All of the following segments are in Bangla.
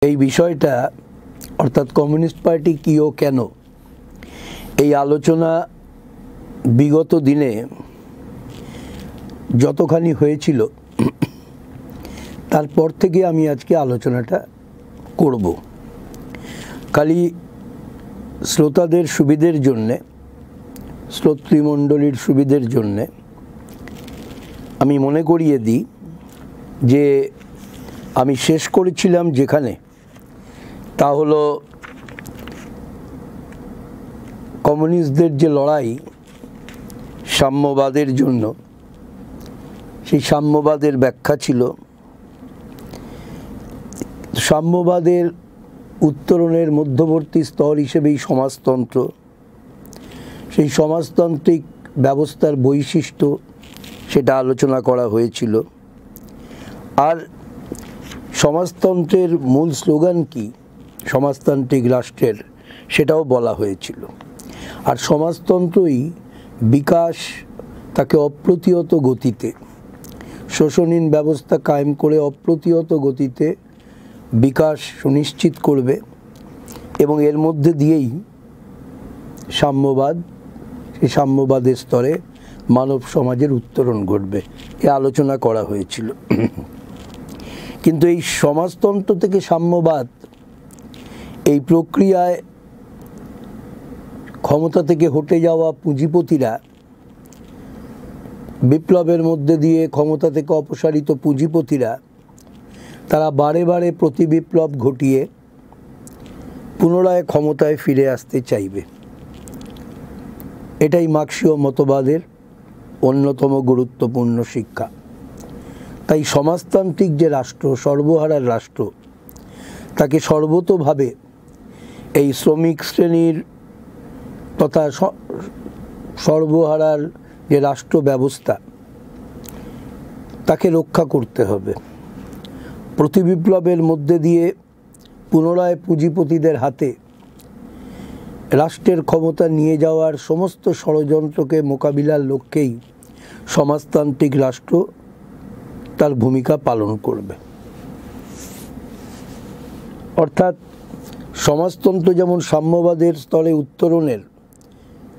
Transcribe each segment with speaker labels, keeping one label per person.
Speaker 1: এই বিষয়টা অর্থাৎ কমিউনিস্ট পার্টি কী ও কেন, এই আলোচনা বিগত দিনে যতখানি হয়েছিল তারপর থেকে আমি আজকে আলোচনাটা করব। খালি শ্রোতাদের সুবিধের জন্যে, শ্রোতৃমণ্ডলীর সুবিধের জন্যে আমি মনে করিয়ে দিই যে আমি শেষ করেছিলাম যেখানে, তা হলো কমিউনিস্টদের যে লড়াই সাম্যবাদের জন্য, সেই সাম্যবাদের ব্যাখ্যা ছিল সাম্যবাদের উত্তরণের মধ্যবর্তী স্তর হিসেবেই সমাজতন্ত্র, সেই সমাজতান্ত্রিক ব্যবস্থার বৈশিষ্ট্য সেটা আলোচনা করা হয়েছিল। আর সমাজতন্ত্রের মূল স্লোগান কি, সমাজতান্ত্রিক রাষ্ট্রের, সেটাও বলা হয়েছিল। আর সমাজতন্ত্রই বিকাশ, তাকে অপ্রতিহত গতিতে, শোষণহীন ব্যবস্থা কায়েম করে অপ্রতিহত গতিতে বিকাশ সুনিশ্চিত করবে এবং এর মধ্যে দিয়েই সাম্যবাদ, সেই সাম্যবাদের স্তরে মানব সমাজের উত্তরণ ঘটবে, এ আলোচনা করা হয়েছিল। কিন্তু এই সমাজতন্ত্র থেকে সাম্যবাদ, এই প্রক্রিয়ায় ক্ষমতা থেকে হটে যাওয়া পুঁজিপতিরা, বিপ্লবের মধ্যে দিয়ে ক্ষমতা থেকে অপসারিত পুঁজিপতিরা, তারা বারে বারে প্রতি বিপ্লব ঘটিয়ে পুনরায় ক্ষমতায় ফিরে আসতে চাইবে। এটাই মার্ক্সীয় মতবাদের অন্যতম গুরুত্বপূর্ণ শিক্ষা। তাই সমাজতান্ত্রিক যে রাষ্ট্র, সর্বহারার রাষ্ট্র, তাকে সর্বতোভাবে এই শ্রমিক শ্রেণীর তথা সর্বহারার যে রাষ্ট্র ব্যবস্থা, তাকে রক্ষা করতে হবে। প্রতি বিপ্লবের মধ্যে দিয়ে পুনরায় পুঁজিপতিদের হাতে রাষ্ট্রের ক্ষমতা নিয়ে যাওয়ার সমস্ত ষড়যন্ত্রকে মোকাবিলার লক্ষ্যেই সমাজতান্ত্রিক রাষ্ট্র তার ভূমিকা পালন করবে। অর্থাৎ সমাজতন্ত্র যেমন সাম্যবাদের স্তরে উত্তরণের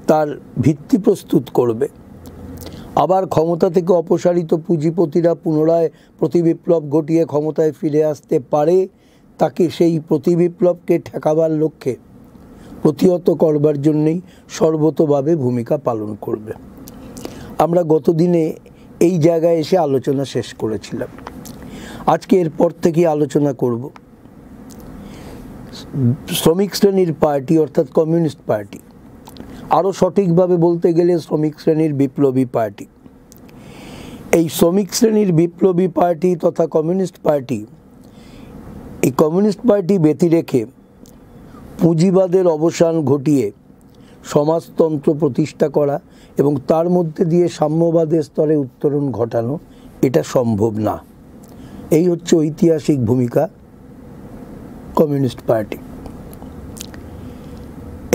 Speaker 1: তার ভিত্তি প্রস্তুত করবে, আবার ক্ষমতা থেকে অপসারিত পুঁজিপতিরা পুনরায় প্রতিবিপ্লব ঘটিয়ে ক্ষমতায় ফিরে আসতে পারে, তাকে সেই প্রতিবিপ্লবকে ঠেকাবার লক্ষ্যে প্রতিহত করবার জন্যেই সর্বতোভাবে ভূমিকা পালন করবে। আমরা গতদিনে এই জায়গায় এসে আলোচনা শেষ করেছিলাম। আজকে এরপর থেকে আলোচনা করব শ্রমিক শ্রেণীর পার্টি অর্থাৎ কমিউনিস্ট পার্টি, আরও সঠিকভাবে বলতে গেলে শ্রমিক শ্রেণীর বিপ্লবী পার্টি। এই শ্রমিক শ্রেণীর বিপ্লবী পার্টি তথা কমিউনিস্ট পার্টি, এই কমিউনিস্ট পার্টি ব্যতি রেখে পুঁজিবাদের অবসান ঘটিয়ে সমাজতন্ত্র প্রতিষ্ঠা করা এবং তার মধ্যে দিয়ে সাম্যবাদের স্তরে উত্তরণ ঘটানো, এটা সম্ভব না। এই হচ্ছে ঐতিহাসিক ভূমিকা কমিউনিস্ট পার্টি।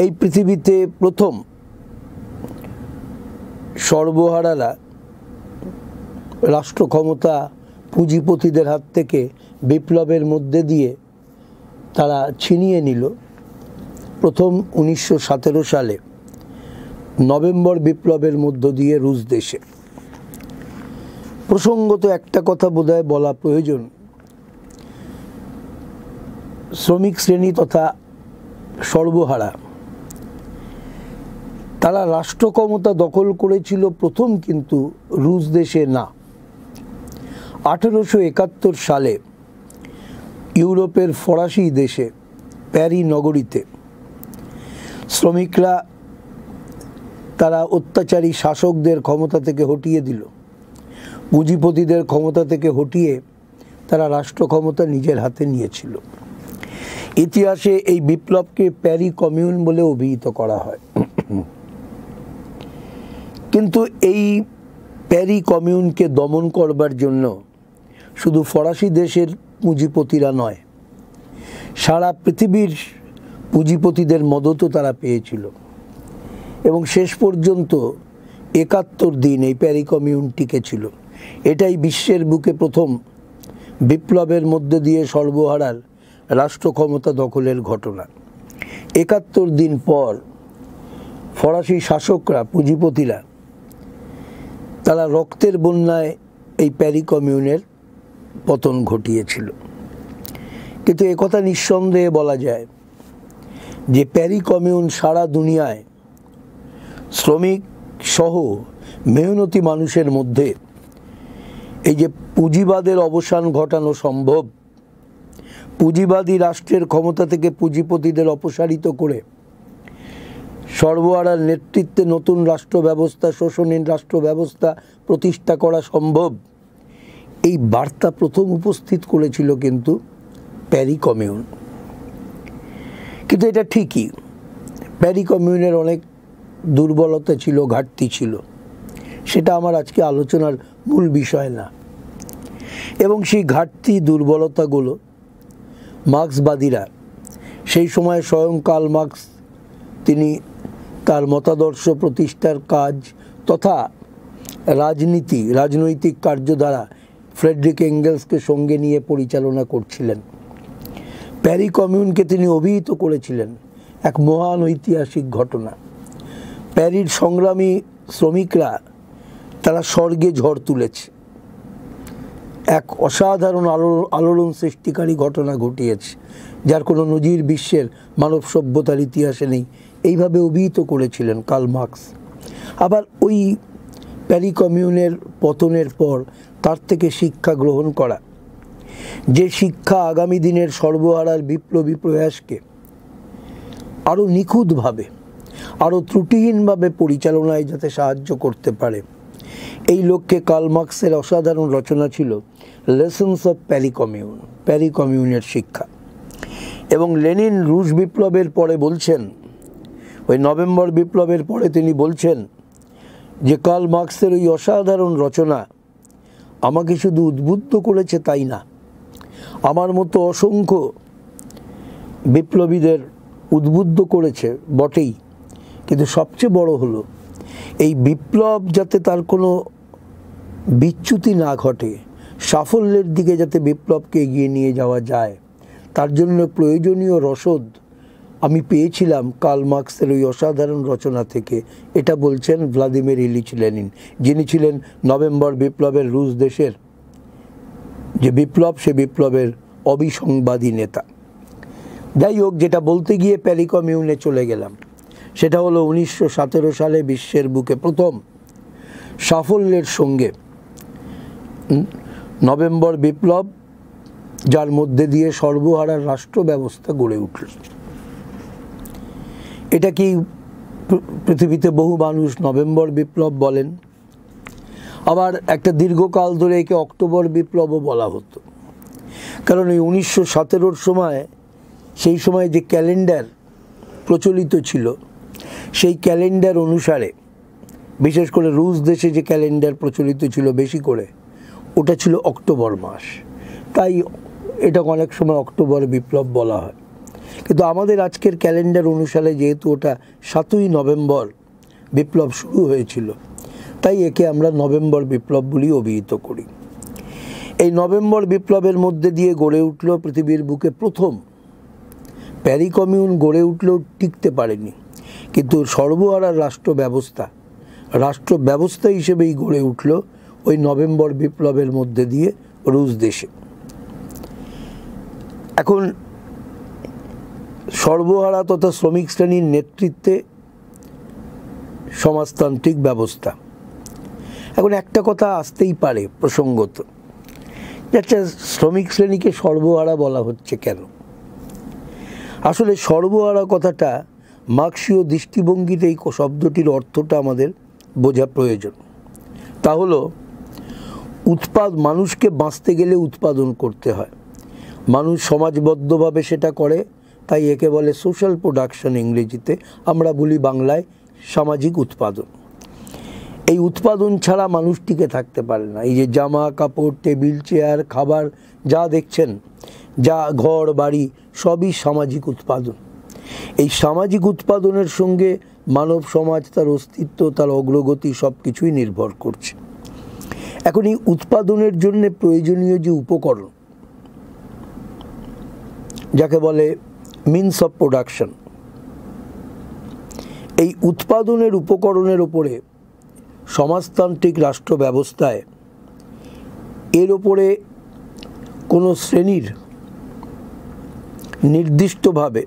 Speaker 1: এই পৃথিবীতে প্রথম সর্বহারারা রাষ্ট্র ক্ষমতা পুঁজিপতিদের হাত থেকে বিপ্লবের মধ্যে দিয়ে তারা ছিনিয়ে নিল প্রথম 1917 সালে নভেম্বর বিপ্লবের মধ্য দিয়ে রুশ দেশে। প্রসঙ্গত একটা কথা বোধহয় বলা প্রয়োজন, শ্রমিক শ্রেণী তথা সর্বহারা তারা রাষ্ট্র ক্ষমতা দখল করেছিল প্রথম, কিন্তু রুশ দেশে না। 1871 সালে ইউরোপের ফরাসি দেশে প্যারি নগরীতে শ্রমিকরা তারা অত্যাচারী শাসকদের ক্ষমতা থেকে হটিয়ে দিল, পুঁজিপতিদের ক্ষমতা থেকে হটিয়ে তারা রাষ্ট্র ক্ষমতা নিজের হাতে নিয়েছিল। ইতিহাসে এই বিপ্লবকে প্যারি কমিউন বলে অভিহিত করা হয়। কিন্তু এই প্যারি কমিউনকে দমন করবার জন্য শুধু ফরাসি দেশের পুঁজিপতিরা নয়, সারা পৃথিবীর পুঁজিপতিদের মদতও তারা পেয়েছিল এবং শেষ পর্যন্ত 71 দিন এই প্যারি কমিউন টিকেছিল। এটাই বিশ্বের বুকে প্রথম বিপ্লবের মধ্যে দিয়ে সর্বহারার রাষ্ট্র ক্ষমতা দখলের ঘটনা। ৭১ দিন পর ফরাসি শাসকরা, পুঁজিপতিরা, তারা রক্তের বন্যায় এই প্যারি কমিউনের পতন ঘটিয়েছিল। কিন্তু একথা নিঃসন্দেহে বলা যায় যে প্যারি কমিউন সারা দুনিয়ায় শ্রমিক সহ মেহনতি মানুষের মধ্যে এই যে পুঁজিবাদের অবসান ঘটানো সম্ভব, পুঁজিবাদী রাষ্ট্রের ক্ষমতা থেকে পুঁজিপতিদের অপসারিত করে সর্বহারার নেতৃত্বে নতুন রাষ্ট্র ব্যবস্থা, শোষণহীন রাষ্ট্র ব্যবস্থা প্রতিষ্ঠা করা সম্ভব, এই বার্তা প্রথম উপস্থিত করেছিল কিন্তু প্যারি কমিউন। কিন্তু এটা ঠিকই, প্যারি কমিউনের অনেক দুর্বলতা ছিল, ঘাটতি ছিল, সেটা আমার আজকে আলোচনার মূল বিষয় না। এবং সেই ঘাটতি দুর্বলতাগুলো মার্ক্সবাদীরা, সেই সময় স্বয়ং কার্ল মার্ক্স, তিনি তার মতাদর্শ প্রতিষ্ঠার কাজ তথা রাজনৈতিক কার্যধারা ফ্রেডরিক এঙ্গেলসকে সঙ্গে নিয়ে পরিচালনা করছিলেন। প্যারি কমিউনকে তিনি অভিহিত করেছিলেন এক মহান ঐতিহাসিক ঘটনা। প্যারির সংগ্রামী শ্রমিকরা তারা স্বর্গে ঝড় তুলেছে, এক অসাধারণ আলোড়ন সৃষ্টিকারী ঘটনা ঘটিয়েছে, যার কোনো নজির বিশ্বের মানব সভ্যতার ইতিহাসে নেই, এইভাবে অভিহিত করেছিলেন কার্ল মার্ক্স। আবার ওই প্যারি কমিউনের পতনের পর তার থেকে শিক্ষা গ্রহণ করা, যে শিক্ষা আগামী দিনের সর্বহারার বিপ্লবী প্রয়াসকে আরও নিখুঁতভাবে, আরও ত্রুটিহীনভাবে পরিচালনায় যাতে সাহায্য করতে পারে, এই লক্ষ্যে কার্ল মার্ক্সের অসাধারণ রচনা ছিল লেসন্স অফ প্যারি কমিউন, প্যারি কমিউনের শিক্ষা। এবং লেনিন রুশ বিপ্লবের পরে বলছেন, ওই নভেম্বর বিপ্লবের পরে তিনি বলছেন যে কার্ল মার্ক্সের ওই অসাধারণ রচনা আমাকে শুধু উদ্বুদ্ধ করেছে তাই না, আমার মতো অসংখ্য বিপ্লবীদের উদ্বুদ্ধ করেছে বটেই, কিন্তু সবচেয়ে বড় হলো এই বিপ্লব যাতে তার কোনো বিচ্যুতি না ঘটে, সাফল্যের দিকে যাতে বিপ্লবকে এগিয়ে নিয়ে যাওয়া যায়, তার জন্য প্রয়োজনীয় রসদ আমি পেয়েছিলাম কার্ল মার্ক্সের ওই অসাধারণ রচনা থেকে। এটা বলছেন ভ্লাদিমির ইলিচ লেনিন, যিনি ছিলেন নভেম্বর বিপ্লবের রুশ দেশের যে বিপ্লব, সে বিপ্লবের অবিসংবাদী নেতা। যাই হোক, যেটা বলতে গিয়ে প্যারি কমিউনে চলে গেলাম, সেটা হলো 1917 সালে বিশ্বের বুকে প্রথম সাফল্যের সঙ্গে নভেম্বর বিপ্লব, যার মধ্যে দিয়ে সর্বহারার রাষ্ট্র ব্যবস্থা গড়ে উঠল। এটা কি পৃথিবীতে বহু মানুষ নভেম্বর বিপ্লব বলেন, আবার একটা দীর্ঘকাল ধরে একে অক্টোবর বিপ্লবও বলা হতো। কারণ এই 1917 সময়, সেই সময় যে ক্যালেন্ডার প্রচলিত ছিল, সেই ক্যালেন্ডার অনুসারে, বিশেষ করে রুশ দেশে যে ক্যালেন্ডার প্রচলিত ছিল বেশি করে, ওটা ছিল অক্টোবর মাস, তাই এটা অনেক সময় অক্টোবর বিপ্লব বলা হয়। কিন্তু আমাদের আজকের ক্যালেন্ডার অনুসারে যেহেতু ওটা 7ই নভেম্বর বিপ্লব শুরু হয়েছিল, তাই একে আমরা নভেম্বর বিপ্লব বলে অভিহিত করি। এই নভেম্বর বিপ্লবের মধ্যে দিয়ে গড়ে উঠল পৃথিবীর বুকে প্রথম প্যারি কমিউন। গড়ে উঠলেও টিকতে পারেনি, কিন্তু সর্বহারার রাষ্ট্র ব্যবস্থা হিসেবেই গড়ে উঠল ওই নভেম্বর বিপ্লবের মধ্যে দিয়ে রুশ দেশে। এখন সর্বহারা তথা শ্রমিক শ্রেণীর নেতৃত্বে সমাজতান্ত্রিক ব্যবস্থা। এখন একটা কথা আসতেই পারে প্রসঙ্গত, আচ্ছা, শ্রমিক শ্রেণীকে সর্বহারা বলা হচ্ছে কেন? আসলে সর্বহারা কথাটা মার্ক্সীয় দৃষ্টিভঙ্গিতে এই শব্দটির অর্থটা আমাদের বোঝা প্রয়োজন। তা হলো মানুষকে বাঁচতে গেলে উৎপাদন করতে হয়, মানুষ সমাজবদ্ধভাবে সেটা করে, তাই একে বলে সোশ্যাল প্রোডাকশন ইংরেজিতে, আমরা বলি বাংলায় সামাজিক উৎপাদন। এই উৎপাদন ছাড়া মানুষ টিকে থাকতে পারে না। এই যে জামা কাপড়, টেবিল চেয়ার, খাবার যা দেখছেন, যা ঘর বাড়ি, সবই সামাজিক উৎপাদন। এই সামাজিক উৎপাদনের সঙ্গে মানব সমাজ, তার অস্তিত্ব, তার অগ্রগতি সব কিছুই নির্ভর করছে। এখন এই উৎপাদনের জন্য প্রয়োজনীয় যে উপকরণ, যাকে বলে মিনস অফ প্রোডাকশন। এই উৎপাদনের উপকরণের ওপরে সমাজতান্ত্রিক রাষ্ট্র ব্যবস্থায় এর ওপরে কোনো শ্রেণীর নির্দিষ্টভাবে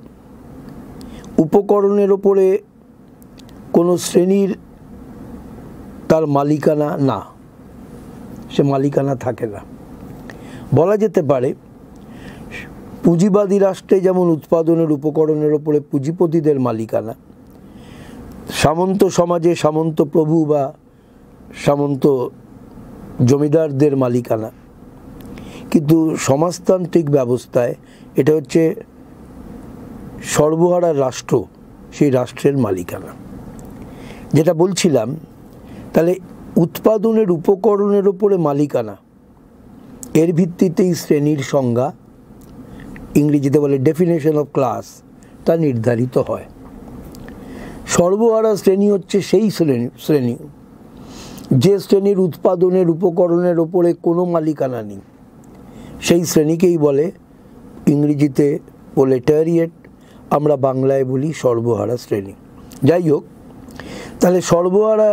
Speaker 1: উপকরণের ওপরে কোনো শ্রেণীর তার মালিকানা না, সে মালিকানা থাকে না। বলা যেতে পারে পুঁজিবাদী রাষ্ট্রে যেমন উৎপাদনের উপকরণের ওপরে পুঁজিপতিদের মালিকানা, সামন্ত সমাজে সামন্ত প্রভু বা সামন্ত জমিদারদের মালিকানা, কিন্তু সমাজতান্ত্রিক ব্যবস্থায় এটা হচ্ছে সর্বহারা রাষ্ট্র, সেই রাষ্ট্রের মালিকানা। যেটা বলছিলাম, তাহলে উৎপাদনের উপকরণের উপরে মালিকানা, এর ভিত্তিতেই শ্রেণীর সংজ্ঞা, ইংরেজিতে বলে ডেফিনেশন অফ ক্লাস, তা নির্ধারিত হয়। সর্বহারা শ্রেণী হচ্ছে সেই শ্রেণী যে শ্রেণীর উৎপাদনের উপকরণের ওপরে কোনো মালিকানা নেই, সেই শ্রেণীকেই বলে ইংরেজিতে প্রোলেটারিয়েট, আমরা বাংলায় বলি সর্বহারা শ্রেণী। যাই হোক, তাহলে সর্বহারা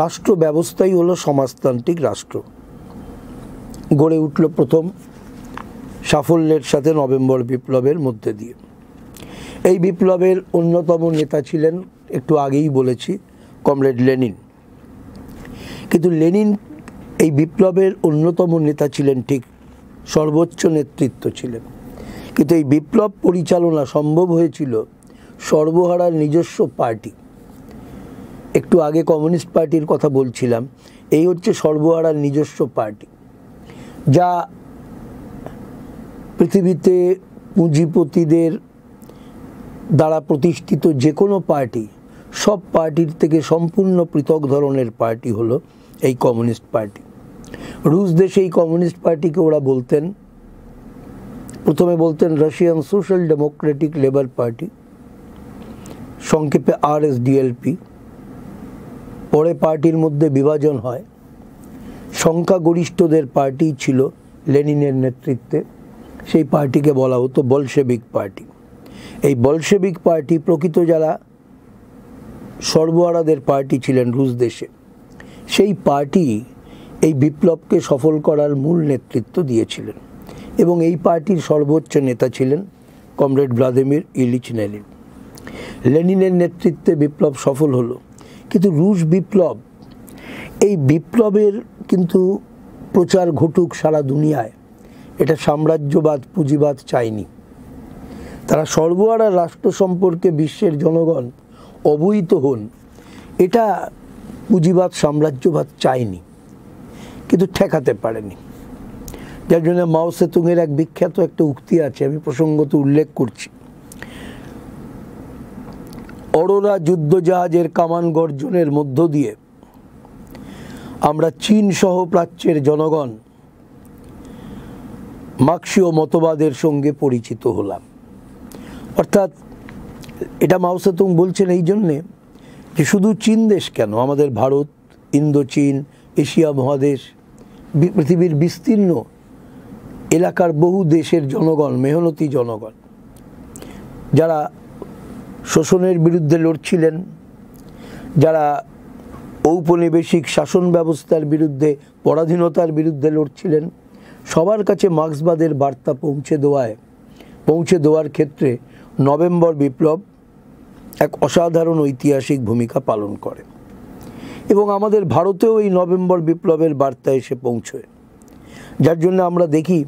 Speaker 1: রাষ্ট্র ব্যবস্থাই হলো সমাজতান্ত্রিক রাষ্ট্র। গড়ে উঠল প্রথম সাফল্যের সাথে নভেম্বর বিপ্লবের মধ্যে দিয়ে। এই বিপ্লবের অন্যতম নেতা ছিলেন, একটু আগেই বলেছি, কমরেড লেনিন। কিন্তু লেনিন এই বিপ্লবের অন্যতম নেতা ছিলেন ঠিক, সর্বোচ্চ নেতৃত্ব ছিলেন, কিন্তু এই বিপ্লব পরিচালনা সম্ভব হয়েছিল সর্বহারার নিজস্ব পার্টি। একটু আগে কমিউনিস্ট পার্টির কথা বলছিলাম, এই হচ্ছে সর্বহারার নিজস্ব পার্টি, যা পৃথিবীতে পুঁজিপতিদের দ্বারা প্রতিষ্ঠিত যে কোনো পার্টি, সব পার্টির থেকে সম্পূর্ণ পৃথক ধরনের পার্টি হলো এই কমিউনিস্ট পার্টি। রুশ দেশে এই কমিউনিস্ট পার্টিকে ওরা বলতেন, প্রথমে বলতেন Russian social Democratic labour party, সংক্ষেপে RSDLP। পরে পার্টির মধ্যে বিভাজন হয়, সংখ্যাগরিষ্ঠদের পার্টি ছিল লেনিনের নেতৃত্বে, সেই পার্টিকে বলা হতো বলশেভিক পার্টি। এই বলশেভিক পার্টি প্রকৃত যারা সর্বহারাদের পার্টি ছিলেন রুশ দেশে, সেই পার্টি এই বিপ্লবকে সফল করার মূল নেতৃত্ব দিয়েছিলেন, এবং এই পার্টির সর্বোচ্চ নেতা ছিলেন কমরেড ভ্লাদিমির ইলিচ লেনিন। লেনিনের নেতৃত্বে বিপ্লব সফল হলো, কিন্তু রুশ বিপ্লব, এই বিপ্লবের কিন্তু প্রচার ঘটুক সারা দুনিয়ায়, এটা সাম্রাজ্যবাদ পুঁজিবাদ চায়নি। তারা সর্বহারা রাষ্ট্র সম্পর্কে বিশ্বের জনগণ অবহিত হন, এটা পুঁজিবাদ সাম্রাজ্যবাদ চায়নি, কিন্তু ঠেকাতে পারেনি। যার জন্য মাও সেতুংয়ের এক বিখ্যাত একটা উক্তি আছে, আমি প্রসঙ্গত উল্লেখ করছি। অরোরা যুদ্ধজাহাজের কামান গর্জনের মধ্য দিয়ে আমরা চীন সহ প্রাচ্যের জনগণ মার্ক্সীয় মতবাদের সঙ্গে পরিচিত হলাম। অর্থাৎ এটা মাও সেতুং বলছেন এই জন্যে যে শুধু চীন দেশ কেন, আমাদের ভারত, ইন্দোচীন, এশিয়া মহাদেশ, পৃথিবীর বিস্তীর্ণ এলাকার বহু দেশের জনগণ, মেহনতি জনগণ, যারা শোষণের বিরুদ্ধে লড়ছিলেন, যারা ঔপনিবেশিক শাসন ব্যবস্থার বিরুদ্ধে, পরাধীনতার বিরুদ্ধে লড়ছিলেন, সবার কাছে মার্ক্সবাদের বার্তা পৌঁছে দেওয়ার ক্ষেত্রে নভেম্বর বিপ্লব এক অসাধারণ ঐতিহাসিক ভূমিকা পালন করে। এবং আমাদের ভারতেও এই নভেম্বর বিপ্লবের বার্তা এসে পৌঁছয়, যার জন্য আমরা দেখি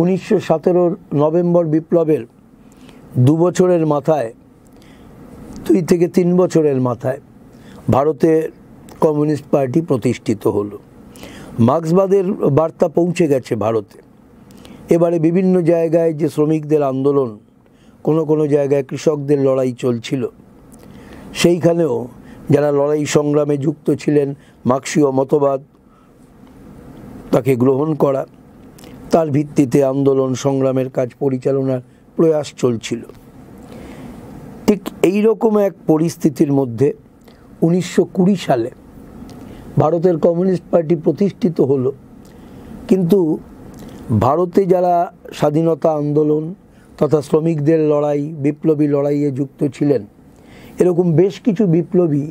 Speaker 1: 1917 নভেম্বর বিপ্লবের 2 বছরের মাথায়, 2 থেকে 3 বছরের মাথায় ভারতে কমিউনিস্ট পার্টি প্রতিষ্ঠিত হলো। মার্ক্সবাদের বার্তা পৌঁছে গেছে ভারতে। এবারে বিভিন্ন জায়গায় যে শ্রমিকদের আন্দোলন, কোনো জায়গায় কৃষকদের লড়াই চলছিল, সেইখানেও যারা লড়াই সংগ্রামে যুক্ত ছিলেন, মার্ক্সীয় মতবাদ তাকে গ্রহণ করা, তার ভিত্তিতে আন্দোলন সংগ্রামের কাজ পরিচালনার প্রয়াস চলছিল। ঠিক এই রকম এক পরিস্থিতির মধ্যে 1920 সালে ভারতের কমিউনিস্ট পার্টি প্রতিষ্ঠিত হলো, কিন্তু ভারতে যারা স্বাধীনতা আন্দোলন তথা শ্রমিকদের লড়াই, বিপ্লবী লড়াইয়ে যুক্ত ছিলেন, এরকম বেশ কিছু বিপ্লবী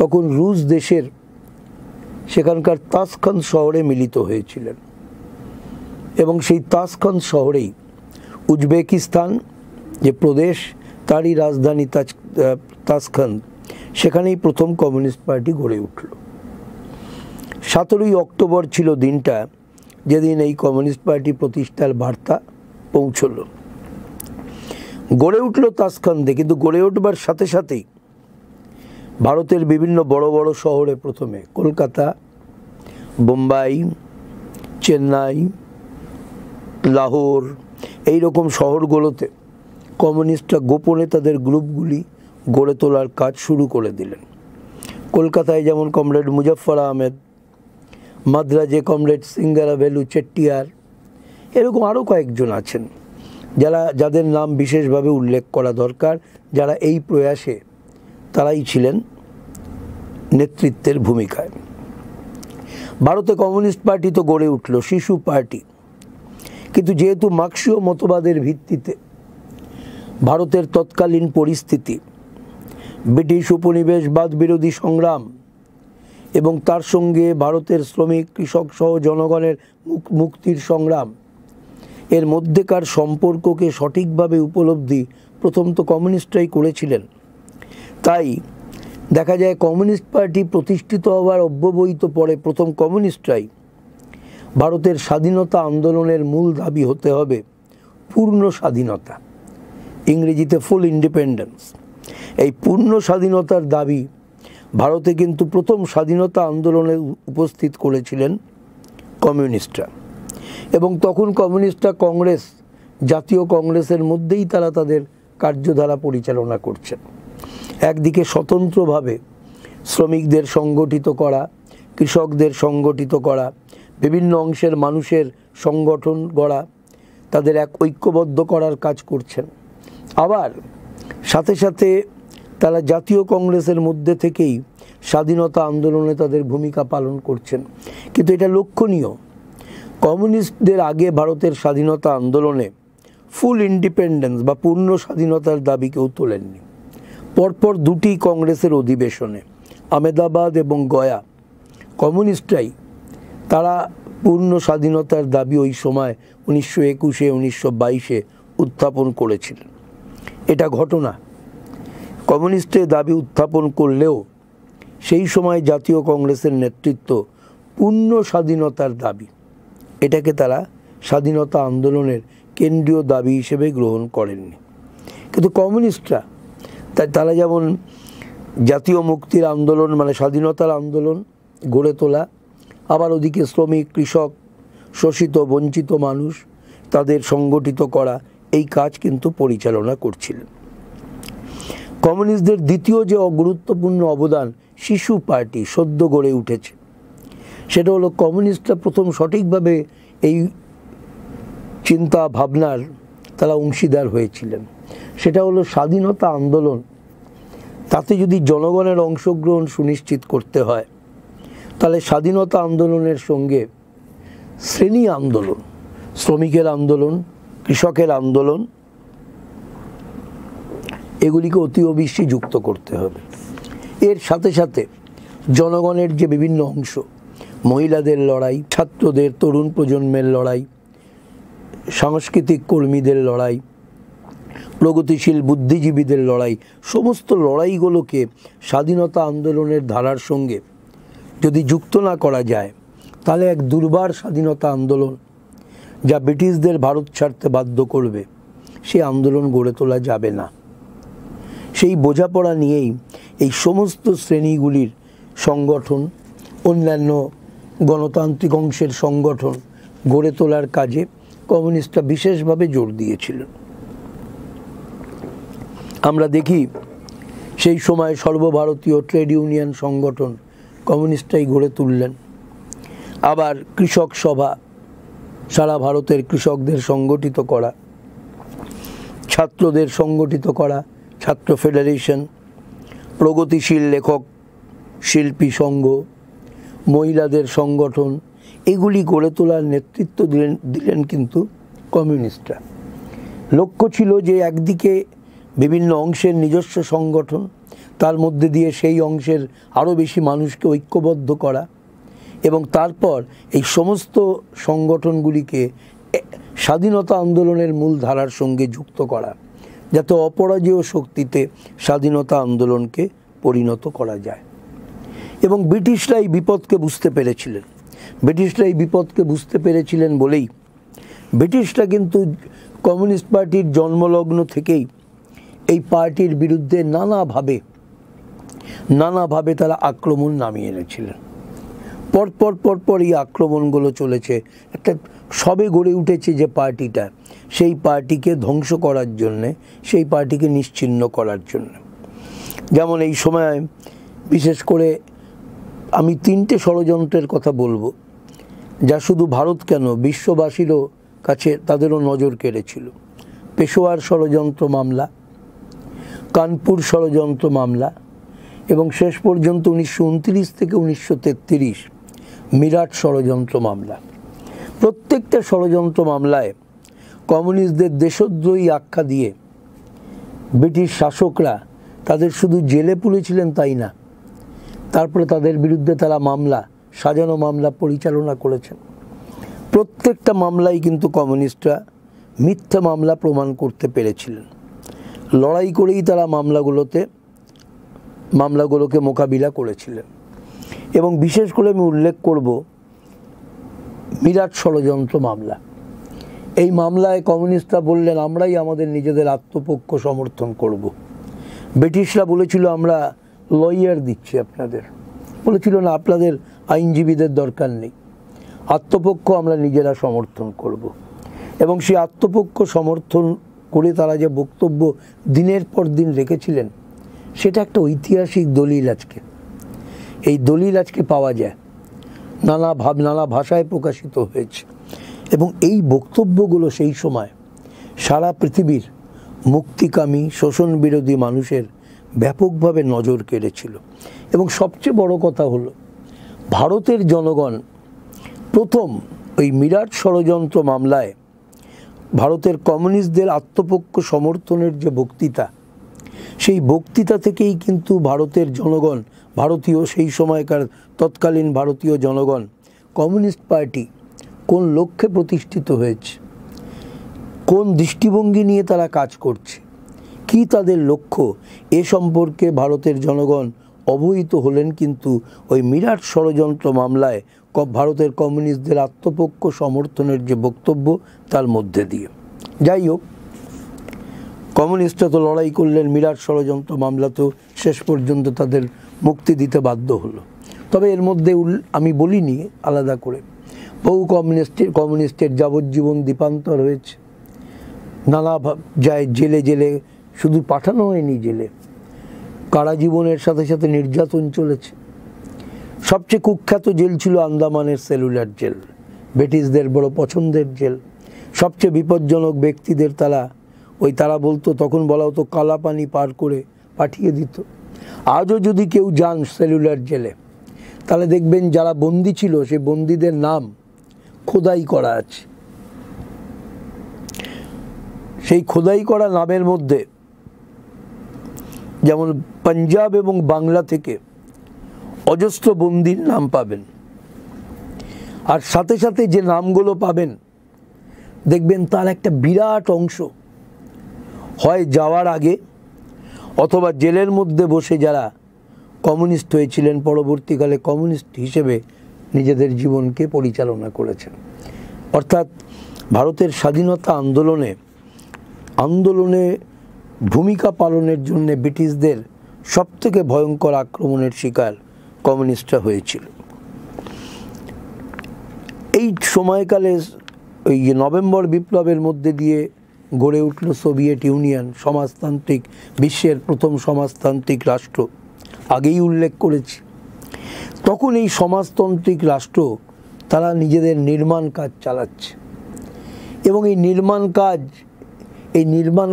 Speaker 1: তখন রুশ দেশের সেখানকার তাসখান্দ শহরে মিলিত হয়েছিলেন এবং সেই তাসখান্দ শহরেই উজবেকিস্তান যে প্রদেশ, তারই রাজধানী তাসখান্দ, সেখানেই প্রথম কমিউনিস্ট পার্টি গড়ে উঠল। 17ই অক্টোবর ছিল দিনটা যেদিন এই কমিউনিস্ট পার্টি প্রতিষ্ঠার বার্তা পৌঁছল। গড়ে উঠল তাসখান্দে, কিন্তু গড়ে উঠবার সাথে সাথেই ভারতের বিভিন্ন বড় বড় শহরে, প্রথমে কলকাতা, বোম্বাই, চেন্নাই, লাহোর, এই রকম শহরগুলোতে কমিউনিস্টরা গোপনে তাদের গ্রুপগুলি গড়ে তোলার কাজ শুরু করে দিলেন। কলকাতায় যেমন কমরেড মুজফ্ফর আহমেদ, মাদ্রাজে কমরেড সিঙ্গারাভেলু চেট্টিয়ার, এরকম আরও কয়েকজন আছেন যাদের নাম বিশেষভাবে উল্লেখ করা দরকার, যারা এই প্রয়াসে তারাই ছিলেন নেতৃত্বের ভূমিকায়। ভারতে কমিউনিস্ট পার্টি তো গড়ে উঠল, শিশু পার্টি, কিন্তু যেহেতু মার্ক্সীয় মতবাদের ভিত্তিতে ভারতের তৎকালীন পরিস্থিতি, ব্রিটিশ উপনিবেশবাদ বিরোধী সংগ্রাম এবং তার সঙ্গে ভারতের শ্রমিক, কৃষক সহ জনগণের মুক্তির সংগ্রাম, এর মধ্যেকার সম্পর্ককে সঠিকভাবে উপলব্ধি প্রথম তো কমিউনিস্টরাই করেছিলেন। তাই দেখা যায় কমিউনিস্ট পার্টি প্রতিষ্ঠিত হওয়ার অব্যবহিত পরে প্রথম কমিউনিস্টরাই ভারতের স্বাধীনতা আন্দোলনের মূল দাবি হতে হবে পূর্ণ স্বাধীনতা, ইংরেজিতে ফুল ইন্ডিপেন্ডেন্স। এই পূর্ণ স্বাধীনতার দাবি ভারতে কিন্তু প্রথম স্বাধীনতা আন্দোলনে উপস্থিত করেছিলেন কমিউনিস্টরা, এবং তখন কমিউনিস্টরা কংগ্রেস, জাতীয় কংগ্রেসের মধ্যেই তারা তাদের কার্যধারা পরিচালনা করছেন। একদিকে স্বতন্ত্রভাবে শ্রমিকদের সংগঠিত করা, কৃষকদের সংগঠিত করা, বিভিন্ন অংশের মানুষের সংগঠন গড়া, তাদের এক ঐক্যবদ্ধ করার কাজ করছেন। আবার সাথে সাথে তারা জাতীয় কংগ্রেসের মধ্যে থেকেই স্বাধীনতা আন্দোলনে তাদের ভূমিকা পালন করছেন। কিন্তু এটা লক্ষণীয়, কমিউনিস্টদের আগে ভারতের স্বাধীনতা আন্দোলনে ফুল ইন্ডিপেন্ডেন্স বা পূর্ণ স্বাধীনতার দাবি কেউ তোলেননি। পরপর দুটি কংগ্রেসের অধিবেশনে, আহমেদাবাদ এবং গয়া, কমিউনিস্টরাই তারা পূর্ণ স্বাধীনতার দাবি ওই সময় 1921-এ, 1922-এ উত্থাপন করেছিলেন। এটা ঘটনা। কমিউনিস্টের দাবি উত্থাপন করলেও সেই সময় জাতীয় কংগ্রেসের নেতৃত্ব পূর্ণ স্বাধীনতার দাবি, এটাকে তারা স্বাধীনতা আন্দোলনের কেন্দ্রীয় দাবি হিসেবে গ্রহণ করেননি। কিন্তু কমিউনিস্টরা তারা যেমন জাতীয় মুক্তির আন্দোলন মানে স্বাধীনতার আন্দোলন গড়ে তোলা, আবার ওদিকে শ্রমিক, কৃষক, শোষিত বঞ্চিত মানুষ তাদের সংগঠিত করা, এই কাজ কিন্তু পরিচালনা করছিলেন। কমিউনিস্টদের দ্বিতীয় যে গুরুত্বপূর্ণ অবদান, শিশু পার্টি সদ্য গড়ে উঠেছে, সেটা হলো কমিউনিস্টরা প্রথম সঠিকভাবে এই চিন্তা ভাবনার তারা অংশীদার হয়েছিলেন। সেটা হলো স্বাধীনতা আন্দোলন, তাতে যদি জনগণের অংশগ্রহণ সুনিশ্চিত করতে হয়, তাহলে স্বাধীনতা আন্দোলনের সঙ্গে শ্রেণী আন্দোলন, শ্রমিকের আন্দোলন, কৃষকের আন্দোলন, এগুলিকে অতি অবশ্যই যুক্ত করতে হবে। এর সাথে সাথে জনগণের যে বিভিন্ন অংশ, মহিলাদের লড়াই, ছাত্রদের, তরুণ প্রজন্মের লড়াই, সাংস্কৃতিক কর্মীদের লড়াই, প্রগতিশীল বুদ্ধিজীবীদের লড়াই, সমস্ত লড়াইগুলোকে স্বাধীনতা আন্দোলনের ধারার সঙ্গে যদি যুক্ত না করা যায়, তাহলে এক দুর্বার স্বাধীনতা আন্দোলন যা ব্রিটিশদের ভারত ছাড়তে বাধ্য করবে, সেই আন্দোলন গড়ে তোলা যাবে না। সেই বোঝাপড়া নিয়েই এই সমস্ত শ্রেণীগুলির সংগঠন, অন্যান্য গণতান্ত্রিক অংশের সংগঠন গড়ে তোলার কাজে কমিউনিস্টরা বিশেষভাবে জোর দিয়েছিলেন। আমরা দেখি সেই সময় সর্বভারতীয় ট্রেড ইউনিয়ন সংগঠন কমিউনিস্টরাই গড়ে তুললেন। আবার কৃষক সভা, সারা ভারতের কৃষকদের সংগঠিত করা, ছাত্রদের সংগঠিত করা, ছাত্র ফেডারেশন, প্রগতিশীল লেখক শিল্পী সংঘ, মহিলাদের সংগঠন, এগুলি গড়ে তোলার নেতৃত্ব দিলেন কিন্তু কমিউনিস্টরা। লক্ষ্য ছিল যে একদিকে বিভিন্ন অংশের নিজস্ব সংগঠন, তার মধ্যে দিয়ে সেই অংশের আরও বেশি মানুষকে ঐক্যবদ্ধ করা, এবং তারপর এই সমস্ত সংগঠনগুলিকে স্বাধীনতা আন্দোলনের মূল ধারার সঙ্গে যুক্ত করা, যাতে অপরাজেয় শক্তিতে স্বাধীনতা আন্দোলনকে পরিণত করা যায়। এবং ব্রিটিশরা এই বিপদকে বুঝতে পেরেছিলেন বলেই ব্রিটিশরা কিন্তু কমিউনিস্ট পার্টির জন্মলগ্ন থেকেই এই পার্টির বিরুদ্ধে নানাভাবে তারা আক্রমণ নামিয়ে এনেছিলেন। পরপর এই আক্রমণগুলো চলেছে। একটা সবে গড়ে উঠেছে যে পার্টিটা, সেই পার্টিকে ধ্বংস করার জন্যে, সেই পার্টিকে নিশ্চিহ্ন করার জন্য। যেমন এই সময় বিশেষ করে আমি 3টে ষড়যন্ত্রের কথা বলবো, যা শুধু ভারত কেন বিশ্ববাসীরও কাছে তাদেরও নজর কেড়েছিল। পেশোয়ার ষড়যন্ত্র মামলা, কানপুর ষড়যন্ত্র মামলা, এবং শেষ পর্যন্ত 1929 থেকে 1933 মিরাট ষড়যন্ত্র মামলা। প্রত্যেকটা ষড়যন্ত্র মামলায় কমিউনিস্টদের দেশদ্রোহী আখ্যা দিয়ে ব্রিটিশ শাসকরা তাদের শুধু জেলে পুরেছিলেন তাই না, তারপরে তাদের বিরুদ্ধে তারা সাজানো মামলা পরিচালনা করেছেন। প্রত্যেকটা মামলায় কিন্তু কমিউনিস্টরা মিথ্যা মামলা প্রমাণ করতে পেরেছিলেন। লড়াই করেই তারা মামলাগুলোকে মোকাবিলা করেছিলেন। এবং বিশেষ করে আমি উল্লেখ করব মিরাট ষড়যন্ত্র মামলা। এই মামলায় কমিউনিস্টরা বললেন আমরাই আমাদের নিজেদের আত্মপক্ষ সমর্থন করব। ব্রিটিশরা বলেছিল আমরা লয়ার দিচ্ছি আপনাদের, বলেছিল না আপনাদের আইনজীবীদের দরকার নেই, আত্মপক্ষ আমরা নিজেরা সমর্থন করব। এবং সেই আত্মপক্ষ সমর্থন করে তারা যে বক্তব্য দিনের পর দিন রেখেছিলেন, সেটা একটা ঐতিহাসিক দলিল। এই দলিল আজকে পাওয়া যায়, নানা ভাষায় প্রকাশিত হয়েছে। এবং এই বক্তব্যগুলো সেই সময় সারা পৃথিবীর মুক্তিকামী শোষণ বিরোধী মানুষের ব্যাপকভাবে নজর কেড়েছিল। এবং সবচেয়ে বড় কথা হলো, ভারতের জনগণ প্রথম ওই মিরাট ষড়যন্ত্র মামলায় ভারতের কমিউনিস্টদের আত্মপক্ষ সমর্থনের যে বক্তৃতা, সেই বক্তৃতা থেকেই কিন্তু ভারতের জনগণ, সেই সময়কার তৎকালীন ভারতীয় জনগণ কমিউনিস্ট পার্টি কোন লক্ষ্যে প্রতিষ্ঠিত হয়েছে, কোন দৃষ্টিভঙ্গি নিয়ে তারা কাজ করছে, কি তাদের লক্ষ্য, এ সম্পর্কে ভারতের জনগণ অবহিত হলেন কিন্তু ওই মিরাট ষড়যন্ত্র মামলায় ভারতের কমিউনিস্টদের আত্মপক্ষ সমর্থনের যে বক্তব্য তার মধ্যে দিয়ে। যাই হোক, কমিউনিস্টরা তো লড়াই করলেন, মিরাট ষড়যন্ত্র মামলাতেও শেষ পর্যন্ত তাদের মুক্তি দিতে বাধ্য হলো। তবে এর মধ্যে আমি বলিনি আলাদা করে, বহু কমিউনিস্টের যাবজ্জীবন দ্বীপান্তর হয়েছে, নানা জেলে শুধু পাঠানো হয়নি, জেলে কারা জীবনের সাথে সাথে নির্যাতন চলেছে। সবচেয়ে কুখ্যাত জেল ছিল আন্দামানের সেলুলার জেল, ব্রিটিশদের বড় পছন্দের জেল। সবচেয়ে বিপজ্জনক ব্যক্তিদের তারা বলতো, তখন বলা হতো কালা পানি পার করে পাঠিয়ে দিত। আজও যদি কেউ যান সেলুলার জেলে, তাহলে দেখবেন যারা বন্দী ছিল সেই বন্দীদের নাম খোদাই করা আছে। সেই খোদাই করা নামের মধ্যে যেমন পাঞ্জাব এবং বাংলা থেকে অজস্র বন্দীর নাম পাবেন, আর সাথে সাথে যে নামগুলো পাবেন দেখবেন তার একটা বিরাট অংশ হয় যাওয়ার আগে অথবা জেলের মধ্যে বসে যারা কমিউনিস্ট হয়েছিলেন, পরবর্তীকালে কমিউনিস্ট হিসেবে নিজেদের জীবনকে পরিচালনা করেছেন। অর্থাৎ ভারতের স্বাধীনতা আন্দোলনে ভূমিকা পালনের জন্য ব্রিটিশদের সবথেকে ভয়ঙ্কর আক্রমণের শিকার কমিউনিস্টরা হয়েছিল। এই সময়কালে ওই নভেম্বর বিপ্লবের মধ্যে দিয়ে গড়ে উঠল সোভিয়েত ইউনিয়ন, সমাজতান্ত্রিক, বিশ্বের প্রথম সমাজতান্ত্রিক রাষ্ট্র। আগেই উল্লেখ করেছি। তখন এই সমাজতান্ত্রিক রাষ্ট্র তারা নিজেদের নির্মাণ কাজ চালাচ্ছে, এবং এই নির্মাণ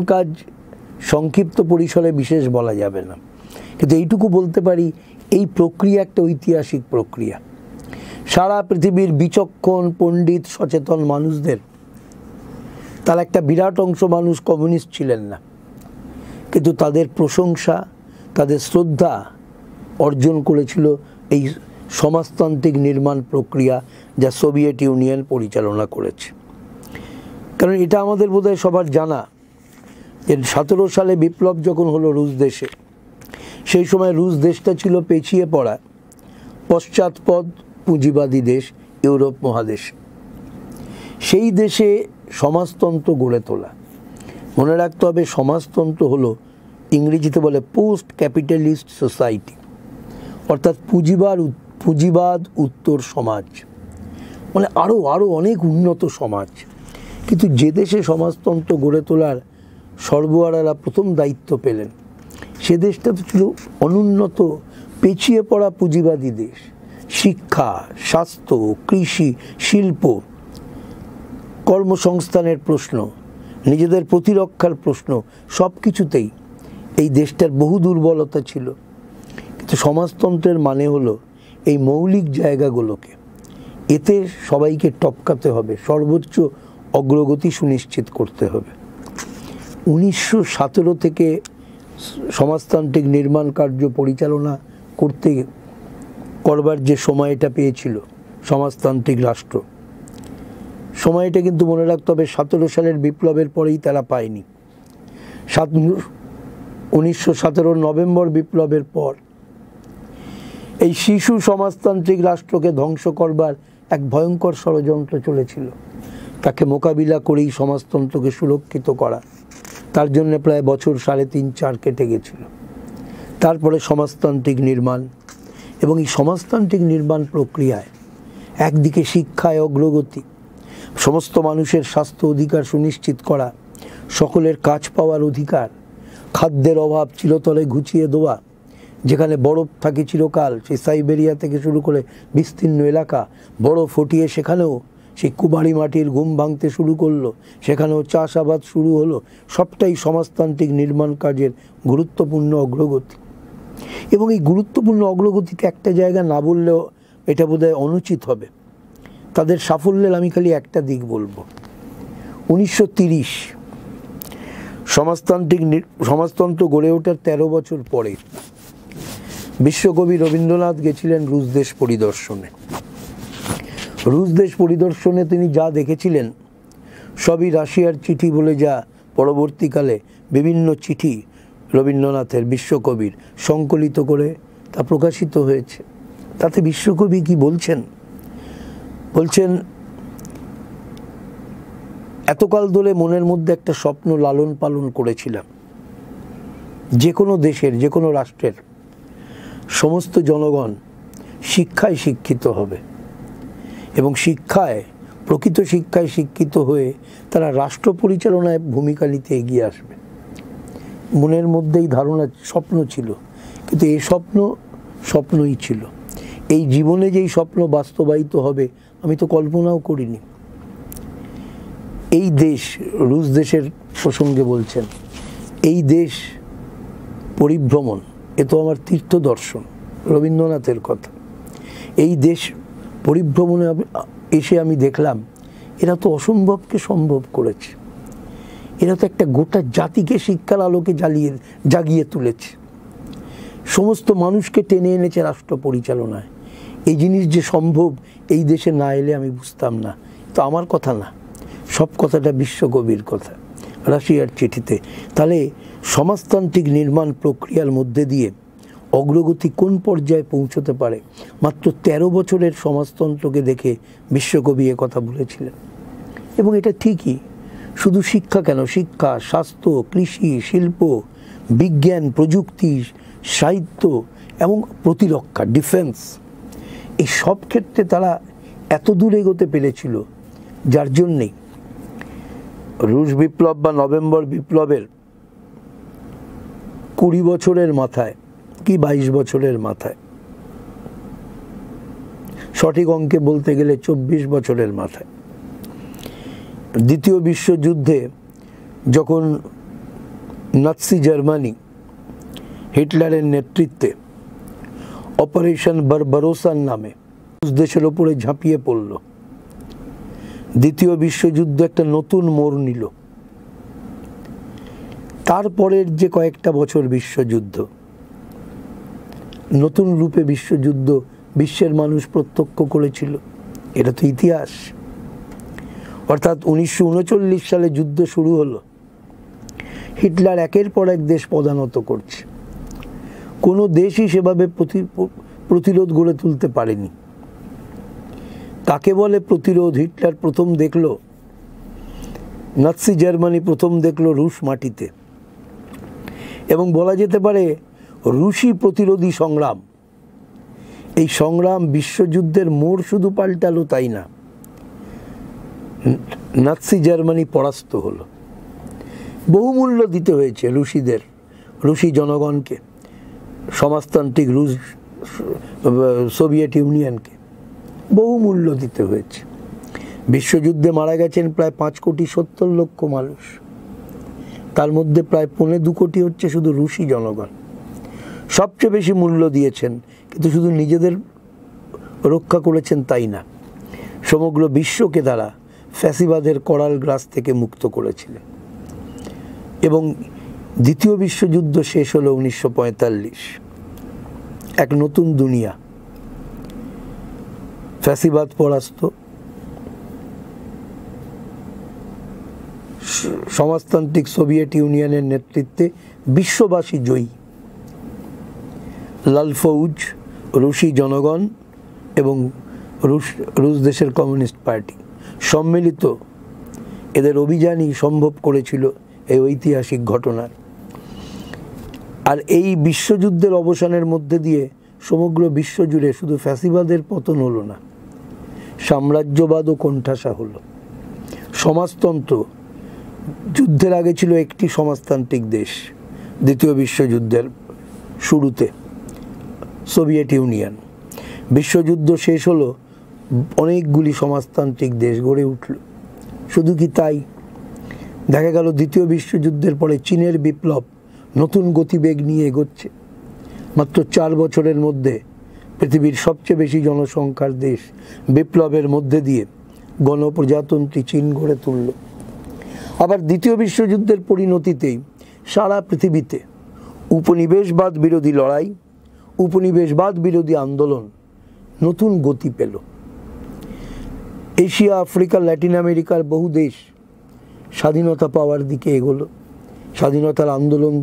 Speaker 1: কাজ সংক্ষিপ্ত পরিসরে বিশেষ বলা যাবে না, কিন্তু এইটুকু বলতে পারি, এই প্রক্রিয়া একটা ঐতিহাসিক প্রক্রিয়া। সারা পৃথিবীর বিচক্ষণ পণ্ডিত সচেতন মানুষদের তার একটা বিরাট অংশ মানুষ কমিউনিস্ট ছিলেন না, কিন্তু তাদের প্রশংসা, তাদের শ্রদ্ধা অর্জন করেছিল এই সমাজতান্ত্রিক নির্মাণ প্রক্রিয়া যা সোভিয়েত ইউনিয়ন পরিচালনা করেছে। কারণ এটা আমাদের বোধহয় সবার জানা যে 17 সালে বিপ্লব যখন হলো রুশ দেশে, সেই সময় রুশ দেশটা ছিল পেছিয়ে পড়া পশ্চাৎপদ পুঁজিবাদী দেশ ইউরোপ মহাদেশ। সেই দেশে সমাজতন্ত্র গড়ে তোলা, মনে রাখতে হবে সমাজতন্ত্র হলো ইংরেজিতে বলে পোস্ট ক্যাপিটালিস্ট সোসাইটি, অর্থাৎ পুঁজিবাদ উত্তর সমাজ, মানে আরও অনেক উন্নত সমাজ। কিন্তু যে দেশে সমাজতন্ত্র গড়ে তোলার সর্বহারারা প্রথম দায়িত্ব পেলেন, সে দেশটা তো ছিল অনুন্নত পেছিয়ে পড়া পুঁজিবাদী দেশ। শিক্ষা, স্বাস্থ্য, কৃষি, শিল্প, কর্মসংস্থানের প্রশ্ন, নিজেদের প্রতিরক্ষার প্রশ্ন, সব কিছুতেই এই দেশটার বহু দুর্বলতা ছিল। কিন্তু সমাজতন্ত্রের মানে হলো এই মৌলিক জায়গাগুলোকে, এতে সবাইকে টপকাতে হবে, সর্বোচ্চ অগ্রগতি সুনিশ্চিত করতে হবে। 1917 থেকে সমাজতান্ত্রিক নির্মাণ কার্য পরিচালনা করবার যে সময়টা পেয়েছিল সমাজতান্ত্রিক রাষ্ট্র, সময়টা কিন্তু মনে রাখতে হবে 17 সালের বিপ্লবের পরেই তারা পায়নি। 1917 নভেম্বর বিপ্লবের পর এই শিশু সমাজতান্ত্রিক রাষ্ট্রকে ধ্বংস করবার এক ভয়ঙ্কর ষড়যন্ত্র চলেছিল। তাকে মোকাবিলা করেই সমাজতন্ত্রকে সুরক্ষিত করা, তার জন্য প্রায় বছর 3.5-4 কেটে গেছিল। তারপরে সমাজতান্ত্রিক নির্মাণ, এবং এই সমাজতান্ত্রিক নির্মাণ প্রক্রিয়ায় একদিকে শিক্ষায় অগ্রগতি, সমস্ত মানুষের স্বাস্থ্য অধিকার সুনিশ্চিত করা, সকলের কাজ পাওয়ার অধিকার, খাদ্যের অভাব চিরতরে ঘুচিয়ে দেওয়া, যেখানে বরফ থাকে চিরকাল, সেই সাইবেরিয়া থেকে শুরু করে বিস্তীর্ণ এলাকা বরফ ফটিয়ে সেখানেও সেই কুমারী মাটির ঘুম ভাঙতে শুরু করলো, সেখানেও চাষাবাদ শুরু হলো। সবটাই সমাজতান্ত্রিক নির্মাণ কাজের গুরুত্বপূর্ণ অগ্রগতি। এবং এই গুরুত্বপূর্ণ অগ্রগতিতে একটা জায়গা না বললেও এটা বোধহয় অনুচিত হবে। তাদের সাফল্যের আমি খালি একটা দিক বলবো। 1930 সমাজতন্ত্র গড়ে ওঠার 13 বছর পরে বিশ্বকবি রবীন্দ্রনাথ গেছিলেন রুশ দেশ পরিদর্শনে। রুশ দেশ পরিদর্শনে তিনি যা দেখেছিলেন সবই রাশিয়ার চিঠি বলে, যা পরবর্তীকালে বিভিন্ন চিঠি রবীন্দ্রনাথের, বিশ্বকবির সংকলিত করে তা প্রকাশিত হয়েছে। তাতে বিশ্বকবি কি বলছেন? এতকাল ধরে মনের মধ্যে একটা স্বপ্ন লালন পালন করেছিলাম, যে কোনো দেশের, যে কোনো রাষ্ট্রের সমস্ত জনগণ শিক্ষায় শিক্ষিত হবে, এবং প্রকৃত শিক্ষায় শিক্ষিত হয়ে তারা রাষ্ট্র পরিচালনায় ভূমিকা নিতে এগিয়ে আসবে। মনের মধ্যেই ধারণা, স্বপ্ন ছিল, কিন্তু এই স্বপ্নই ছিল। এই জীবনে যেই স্বপ্ন বাস্তবায়িত হবে আমি তো কল্পনাও করিনি। এই দেশ, রুশ দেশের প্রসঙ্গে বলছেন, এই দেশ পরিভ্রমণ, এ তো আমার তীর্থ দর্শন, রবীন্দ্রনাথের কথা। এই দেশ পরিভ্রমণে এসে আমি দেখলাম এরা তো অসম্ভবকে সম্ভব করেছে। এরা তো একটা গোটা জাতিকে শিক্ষার আলোকে জাগিয়ে তুলেছে, সমস্ত মানুষকে টেনে এনেছে রাষ্ট্র পরিচালনায়। এই জিনিস যে সম্ভব, এই দেশে না এলে আমি বুঝতাম না। তো আমার কথা না, সব কথাটা বিশ্বকবির কথা, রাশিয়ার চিঠিতে। তাহলে সমাজতান্ত্রিক নির্মাণ প্রক্রিয়ার মধ্যে দিয়ে অগ্রগতি কোন পর্যায়ে পৌঁছতে পারে, মাত্র 13 বছরের সমাজতন্ত্রকে দেখে বিশ্বকবি এ কথা বলেছিলেন। এবং এটা ঠিকই, শুধু শিক্ষা কেন, শিক্ষা, স্বাস্থ্য, কৃষি, শিল্প, বিজ্ঞান, প্রযুক্তি, সাহিত্য এবং প্রতিরক্ষা, ডিফেন্স, এই সব ক্ষেত্রে তারা এত দূর এগোতে পেরেছিল, যার জন্যেই রুশ বিপ্লব বা নভেম্বর বিপ্লবের 20 বছরের মাথায় কি 22 বছরের মাথায়, সঠিক অঙ্কে বলতে গেলে 24 বছরের মাথায়, দ্বিতীয় বিশ্বযুদ্ধে যখন নাৎসি জার্মানি হিটলারের নেতৃত্বে অপারেশন বারবারোসার নামে দেশের ওপরে ঝাঁপিয়ে পড়ল। দ্বিতীয় বিশ্বযুদ্ধ একটা নতুন মোড় নিল। তারপরের যে কয়েকটা বছর বিশ্বযুদ্ধ, নতুন রূপে বিশ্বযুদ্ধ বিশ্বের মানুষ প্রত্যক্ষ করেছিল। এটা তো ইতিহাস। অর্থাৎ 1939 সালে যুদ্ধ শুরু হলো, হিটলার একের পর এক দেশ পদানত করছে। কোনো দেশই সেভাবে প্রতিরোধ গড়ে তুলতে পারেনি। কাকে বলে প্রতিরোধ? হিটলার প্রথম দেখলো, নাৎসি জার্মানি প্রথম দেখলো রুশ মাটিতে, এবং বলা যেতে পারে রুশি প্রতিরোধী সংগ্রাম। এই সংগ্রাম বিশ্বযুদ্ধের মোড় শুধু পাল্টালো তাই না, নাৎসি জার্মানি পরাস্ত হলো। বহুমূল্য দিতে হয়েছে রুশি জনগণকে, সমাজতান্ত্রিক রুশ সোভিয়েত ইউনিয়নকে বহুমূল্য দিতে হয়েছে। বিশ্বযুদ্ধে মারা গেছেন প্রায় 5,70,00,000 মানুষ, তার মধ্যে প্রায় 1.25 কোটি হচ্ছে শুধু রুশি জনগণ। সবচেয়ে বেশি মূল্য দিয়েছেন, কিন্তু শুধু নিজেদের রক্ষা করেছেন তাই না, সমগ্র বিশ্বকে তারা ফ্যাসিবাদের করাল গ্রাস থেকে মুক্ত করেছিলেন। এবং দ্বিতীয় বিশ্বযুদ্ধ শেষ হলো 1945। এক নতুন দুনিয়া, ফ্যাসিবাদ পরাস্ত, সমাজতান্ত্রিক সোভিয়েত ইউনিয়নের নেতৃত্বে বিশ্ববাসী জয়ী। লাল ফৌজ, রুশি জনগণ এবং রুশ দেশের কমিউনিস্ট পার্টি সম্মিলিত এদের অভিযানই সম্ভব করেছিল এই ঐতিহাসিক ঘটনার। আর এই বিশ্বযুদ্ধের অবসানের মধ্যে দিয়ে সমগ্র বিশ্বজুড়ে শুধু ফ্যাসিবাদের পতন হলো না, সাম্রাজ্যবাদও কোণঠাসা হলো। সমাজতন্ত্র, যুদ্ধের আগে ছিল একটি সমাজতান্ত্রিক দেশ, দ্বিতীয় বিশ্বযুদ্ধের শুরুতে সোভিয়েত ইউনিয়ন। বিশ্বযুদ্ধ শেষ হলো, অনেকগুলি সমাজতান্ত্রিক দেশ গড়ে উঠল। শুধু কি তাই, দেখা গেল দ্বিতীয় বিশ্বযুদ্ধের পরে চীনের বিপ্লব নতুন গতিবেগ নিয়ে এগোচ্ছে। মাত্র 4 বছরের মধ্যে পৃথিবীর সবচেয়ে বেশি জনসংখ্যার দেশ বিপ্লবের মধ্যে দিয়ে গণপ্রজাতন্ত্রী চীন গড়ে তুলল। আবার দ্বিতীয় বিশ্বযুদ্ধের পরিণতিতেই সারা পৃথিবীতে উপনিবেশবাদ বিরোধী লড়াই, উপনিবেশবাদ বিরোধী আন্দোলন নতুন গতি পেল। এশিয়া, আফ্রিকা, ল্যাটিন আমেরিকার বহু দেশ স্বাধীনতা পাওয়ার দিকে এগোলো। স্বাধীনতার আন্দোলন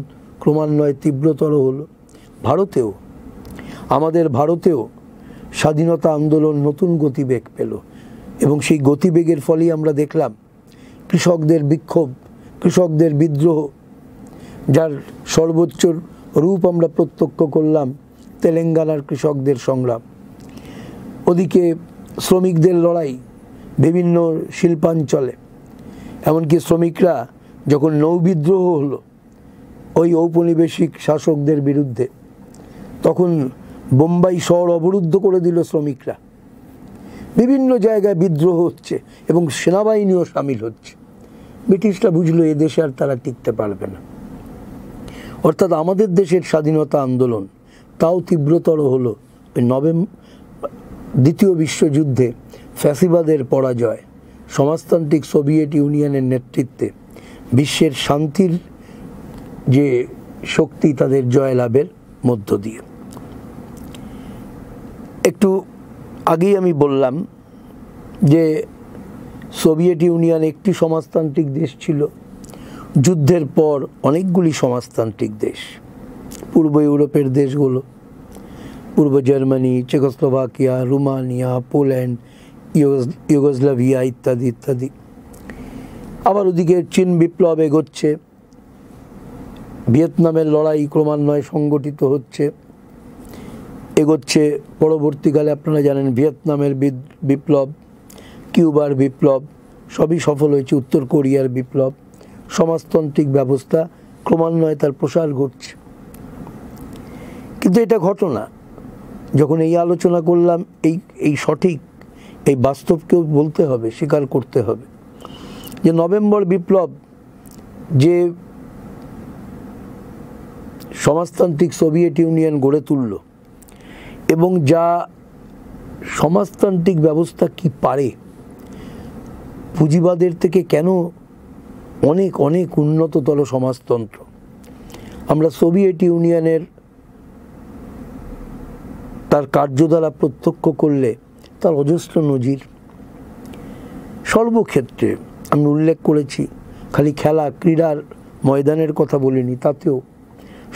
Speaker 1: ক্রমান্বয়ে তীব্রতর হলো। ভারতেও, আমাদের ভারতেও স্বাধীনতা আন্দোলন নতুন গতিবেগ পেল, এবং সেই গতিবেগের ফলেই আমরা দেখলাম কৃষকদের বিক্ষোভ, কৃষকদের বিদ্রোহ, যার সর্বোচ্চ রূপ আমরা প্রত্যক্ষ করলাম তেলেঙ্গানার কৃষকদের সংগ্রাম। ওদিকে শ্রমিকদের লড়াই বিভিন্ন শিল্পাঞ্চলে, এমনকি শ্রমিকরা যখন নৌবিদ্রোহ হলো ওই ঔপনিবেশিক শাসকদের বিরুদ্ধে, তখন বোম্বাই শহর অবরুদ্ধ করে দিল শ্রমিকরা। বিভিন্ন জায়গায় বিদ্রোহ হচ্ছে এবং সেনাবাহিনীও সামিল হচ্ছে। ব্রিটিশরা বুঝলো এ দেশে আর তারা টিকতে পারবে না। অর্থাৎ আমাদের দেশের স্বাধীনতা আন্দোলন তাও তীব্রতর হলো ওই দ্বিতীয় বিশ্বযুদ্ধে ফ্যাসিবাদের পরাজয়, সমাজতান্ত্রিক সোভিয়েত ইউনিয়নের নেতৃত্বে বিশ্বের শান্তির যে শক্তি তাদের জয়লাভের মধ্য দিয়ে। একটু আগেই আমি বললাম যে সোভিয়েত ইউনিয়ন একটি সমাজতান্ত্রিক দেশ ছিল, যুদ্ধের পর অনেকগুলি সমাজতান্ত্রিক দেশ, পূর্ব ইউরোপের দেশগুলো, পূর্ব Germany, Czechoslovakia, Romania, Poland, Yugoslavia ইত্যাদি ইত্যাদি। আবার ওদিকে চীন বিপ্লব এগোচ্ছে, ভিয়েতনামের লড়াই ক্রমান্বয়ে সংগঠিত হচ্ছে, এগোচ্ছে। পরবর্তীকালে আপনারা জানেন ভিয়েতনামের বিপ্লব, কিউবার বিপ্লব সবই সফল হয়েছে, উত্তর কোরিয়ার বিপ্লব। সমাজতান্ত্রিক ব্যবস্থা ক্রমান্বয়ে তার প্রসার ঘটছে। কিন্তু এটা ঘটনা, যখন এই আলোচনা করলাম, এই সঠিক, এই বাস্তবকেও বলতে হবে, স্বীকার করতে হবে যে নভেম্বর বিপ্লব যে সমাজতান্ত্রিক সোভিয়েত ইউনিয়ন গড়ে তুলল এবং যা সমাজতান্ত্রিক ব্যবস্থা কি পারে, পুঁজিবাদের থেকে কেন অনেক অনেক উন্নততর সমাজতন্ত্র। আমরা সোভিয়েত ইউনিয়নের তার কার্যধারা প্রত্যক্ষ করলে তার অজস্র নজির সর্বক্ষেত্রে আমি উল্লেখ করেছি, খালি খেলা ক্রীড়ার ময়দানের কথা বলিনি, তাতেও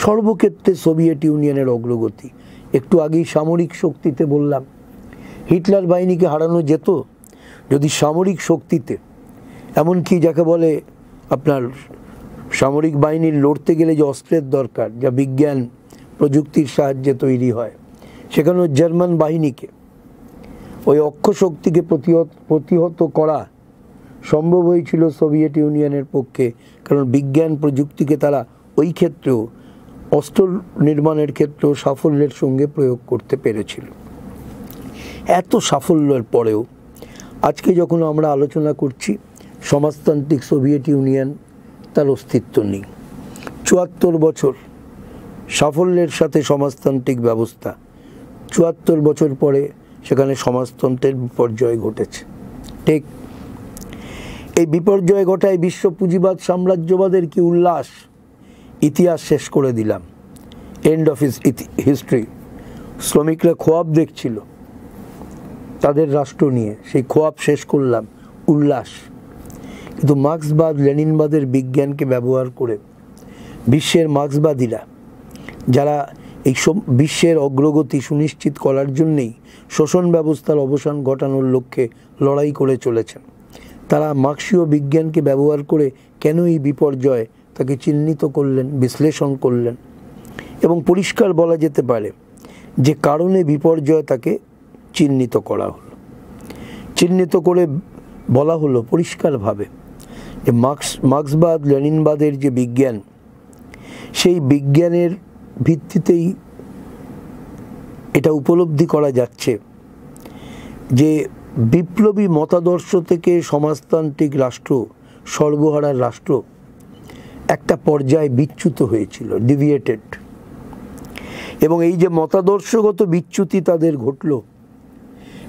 Speaker 1: সর্বক্ষেত্রে সোভিয়েত ইউনিয়নের অগ্রগতি। একটু আগেই সামরিক শক্তিতে বললাম, হিটলার বাহিনীকে হারানো যেত যদি সামরিক শক্তিতে, এমনকি যাকে বলে আপনার সামরিক বাহিনীর লড়তে গেলে যে অস্ত্রের দরকার, যা বিজ্ঞান প্রযুক্তির সাহায্যে তৈরি হয়, সেখানেও জার্মান বাহিনীকে ওই অক্ষশক্তিকে প্রতিহত করা সম্ভব হয়েছিল সোভিয়েত ইউনিয়নের পক্ষে, কারণ বিজ্ঞান প্রযুক্তিকে তারা ওই ক্ষেত্রেও অস্ত্র নির্মাণের ক্ষেত্রেও সাফল্যের সঙ্গে প্রয়োগ করতে পেরেছিল। এত সাফল্যের পরেও আজকে যখন আমরা আলোচনা করছি সমাজতান্ত্রিক সোভিয়েত ইউনিয়ন, তার অস্তিত্ব নেই। ৭৪ বছর সাফল্যের সাথে সমাজতান্ত্রিক ব্যবস্থা, ৭৪ বছর পরে সেখানে সমাজতন্ত্রের বিপর্যয় ঘটেছে। ঠিক এই বিপর্যয় ঘটায় বিশ্ব পুঁজিবাদ সাম্রাজ্যবাদের কি উল্লাস, ইতিহাস শেষ করে দিলাম, এন্ড অফ হিস্ট্রি। শ্রমিকরা খোয়াব দেখছিল তাদের রাষ্ট্র নিয়ে, সেই খোয়াব শেষ করলাম, উল্লাস। কিন্তু মার্ক্সবাদ লেনিনবাদের বিজ্ঞানকে ব্যবহার করে বিশ্বের মার্ক্সবাদীরা, যারা এই বিশ্বের অগ্রগতি সুনিশ্চিত করার জন্যেই শোষণ ব্যবস্থার অবসান ঘটানোর লক্ষ্যে লড়াই করে চলেছেন, তারা মার্ক্সীয় বিজ্ঞানকে ব্যবহার করে কেন এই বিপর্যয় তাকে চিহ্নিত করলেন, বিশ্লেষণ করলেন, এবং পরিষ্কার বলা যেতে পারে যে কারণে বিপর্যয় তাকে চিহ্নিত করা হলো। চিহ্নিত করে বলা হলো পরিষ্কারভাবে যে মার্ক্সবাদ লেনিনবাদের যে বিজ্ঞান, সেই বিজ্ঞানের ভিত্তিতেই এটা উপলব্ধি করা যাচ্ছে যে বিপ্লবী মতাদর্শ থেকে সমাজতান্ত্রিক রাষ্ট্র, সর্বহারার রাষ্ট্র একটা পর্যায়ে বিচ্যুত হয়েছিল, ডিভিয়েটেড। এবং এই যে মতাদর্শগত বিচ্যুতি তাদের ঘটল,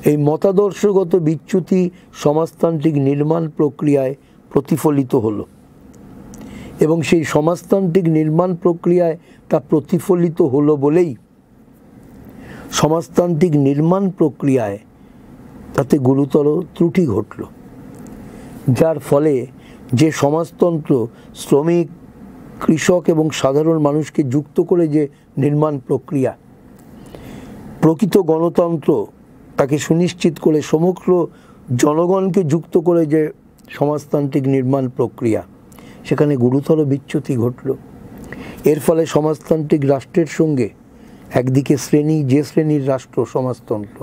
Speaker 1: এই মতাদর্শগত বিচ্যুতি সমাজতান্ত্রিক নির্মাণ প্রক্রিয়ায় প্রতিফলিত হলো, এবং সেই সমাজতান্ত্রিক নির্মাণ প্রক্রিয়ায় তা প্রতিফলিত হলো বলেই সমাজতান্ত্রিক নির্মাণ প্রক্রিয়ায় তাতে গুরুতর ত্রুটি ঘটল, যার ফলে যে সমাজতন্ত্র শ্রমিক, কৃষক এবং সাধারণ মানুষকে যুক্ত করে যে নির্মাণ প্রক্রিয়া, প্রকৃত গণতন্ত্র তাকে সুনিশ্চিত করে সমগ্র জনগণকে যুক্ত করে যে সমাজতান্ত্রিক নির্মাণ প্রক্রিয়া, সেখানে গুরুতর বিচ্যুতি ঘটল। এর ফলে সমাজতান্ত্রিক রাষ্ট্রের সঙ্গে একদিকে শ্রেণী, যে শ্রেণীর রাষ্ট্র সমাজতন্ত্র,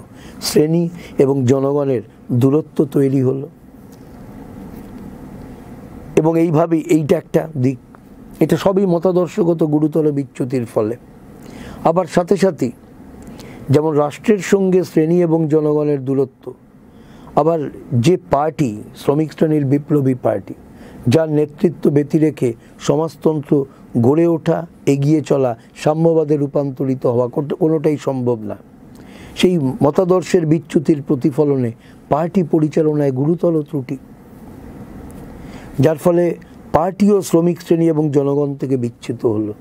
Speaker 1: শ্রেণী এবং জনগণের দূরত্ব তৈরি হলো। এবং এইভাবেই এইটা একটা দিক, এটা সবই মতাদর্শগত গুরুতর বিচ্যুতির ফলে। আবার সাথে সাথে যেমন রাষ্ট্রের সঙ্গে শ্রেণী এবং জনগণের দূরত্ব, আবার যে পার্টি, শ্রমিক শ্রেণীর বিপ্লবী পার্টি, যার নেতৃত্ব ব্যতি রেখে সমাজতন্ত্র গড়ে ওঠা, এগিয়ে চলা, সাম্যবাদে রূপান্তরিত হওয়া কোনোটাই সম্ভব না। সেই মতাদর্শের বিচ্যুতির প্রতিফলনে পার্টি পরিচালনায় গুরুতর ত্রুটি, যার ফলে পার্টিও শ্রমিক শ্রেণী এবং জনগণ থেকে বিচ্যুত হলো।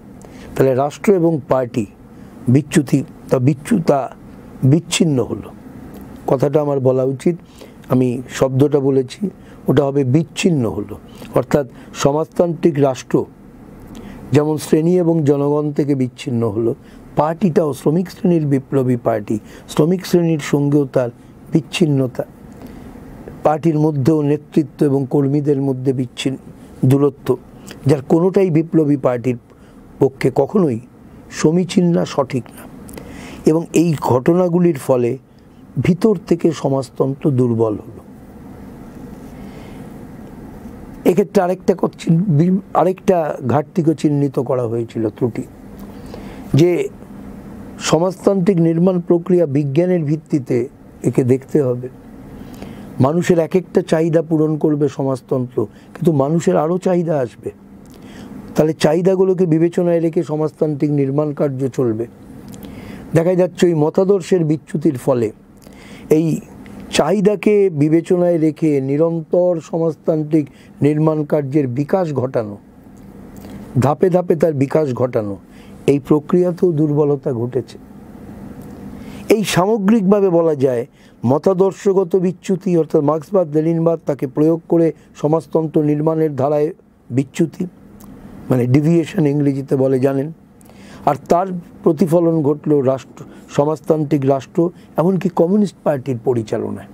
Speaker 1: তাহলে রাষ্ট্র এবং পার্টি বিচ্ছিন্ন হলো। কথাটা আমার বলা উচিত, আমি শব্দটা বলেছি, ওটা হবে বিচ্ছিন্ন হলো। অর্থাৎ সমাজতান্ত্রিক রাষ্ট্র যেমন শ্রেণী এবং জনগণ থেকে বিচ্ছিন্ন হলো, পার্টিটাও, শ্রমিক শ্রেণীর বিপ্লবী পার্টি, শ্রমিক শ্রেণীর সঙ্গেও তার বিচ্ছিন্নতা, পার্টির মধ্যেও নেতৃত্ব এবং কর্মীদের মধ্যে দূরত্ব, যার কোনোটাই বিপ্লবী পার্টির পক্ষে কখনোই সমীচীন না, সঠিক না। এবং এই ঘটনাগুলির ফলে ভিতর থেকে সমাজতন্ত্র দুর্বল হলো। এক্ষেত্রে আরেকটা ঘাটতিকে চিহ্নিত করা হয়েছিল, ত্রুটি, যে সমাজতান্ত্রিক নির্মাণ প্রক্রিয়া বিজ্ঞানের ভিত্তিতে একে দেখতে হবে। মানুষের এক একটা চাহিদা পূরণ করবে সমাজতন্ত্র, কিন্তু মানুষের আরও চাহিদা আসবে, তাহলে চাহিদাগুলোকে বিবেচনায় রেখে সমাজতান্ত্রিক নির্মাণ কার্য চলবে। দেখা যাচ্ছে ওই মতাদর্শের বিচ্যুতির ফলে এই চাহিদাকে বিবেচনায় রেখে নিরন্তর সমাজতান্ত্রিক নির্মাণ কার্যের বিকাশ ঘটানো, ধাপে ধাপে তার বিকাশ ঘটানো, এই প্রক্রিয়াতেও দুর্বলতা ঘটেছে। এই সামগ্রিকভাবে বলা যায় মতাদর্শগত বিচ্যুতি, অর্থাৎ মার্ক্সবাদ লেনিনবাদ তাকে প্রয়োগ করে সমাজতন্ত্র নির্মাণের ধারায় বিচ্যুতি, মানে ডিভিয়েশন ইংরেজিতে বলে জানেন, আর তার প্রতিফলন ঘটল রাষ্ট্র, সমাজতান্ত্রিক রাষ্ট্র, এমনকি কমিউনিস্ট পার্টির পরিচালনায়।